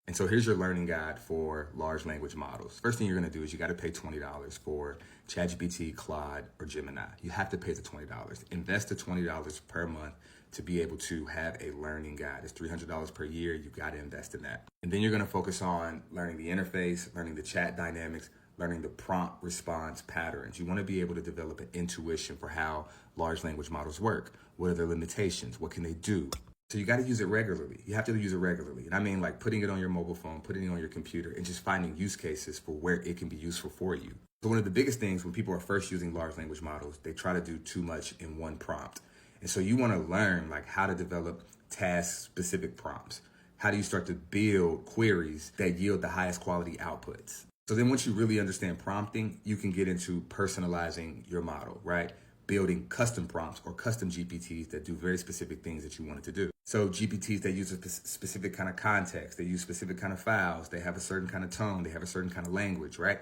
And so here's your learning guide for large language models. First thing you're going to do is you got to pay $20 for ChatGPT, Claude, or Gemini. You have to pay the $20. Invest the $20 per month to be able to have a learning guide. It's $300 per year. You got to invest in that. And then you're going to focus on learning the interface, learning the chat dynamics, learning the prompt response patterns. You want to be able to develop an intuition for how large language models work. What are their limitations? What can they do? So you got to use it regularly. You have to use it regularly. And I mean like putting it on your mobile phone, putting it on your computer, and just finding use cases for where it can be useful for you. So one of the biggest things when people are first using large language models, they try to do too much in one prompt. And so you want to learn like how to develop task-specific prompts. How do you start to build queries that yield the highest quality outputs? So then once you really understand prompting, you can get into personalizing your model, right? Building custom prompts or custom GPTs that do very specific things that you want it to do. So GPTs that use a specific kind of context, they use specific kind of files, they have a certain kind of tone, they have a certain kind of language, right?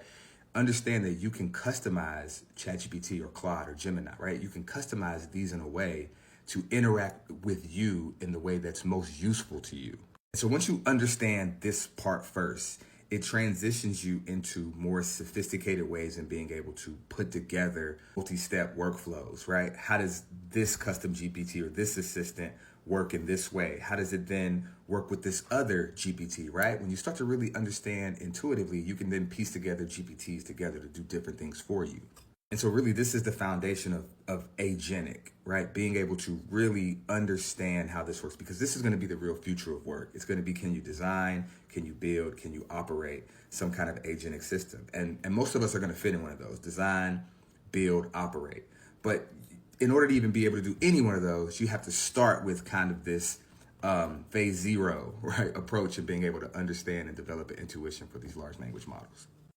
Understand that you can customize ChatGPT or Claude or Gemini, right? You can customize these in a way to interact with you in the way that's most useful to you. So once you understand this part first, it transitions you into more sophisticated ways in being able to put together multi-step workflows, right? How does this custom GPT or this assistant work in this way? How does it then work with this other GPT, right? When you start to really understand intuitively, you can then piece together GPTs together to do different things for you. And so really this is the foundation of agentic, right? Being able to really understand how this works, because this is going to be the real future of work. It's going to be, can you design, can you build, can you operate some kind of agentic system? And most of us are going to fit in one of those: design, build, operate. But in order to even be able to do any one of those, you have to start with kind of this phase zero, right, approach of being able to understand and develop an intuition for these large language models.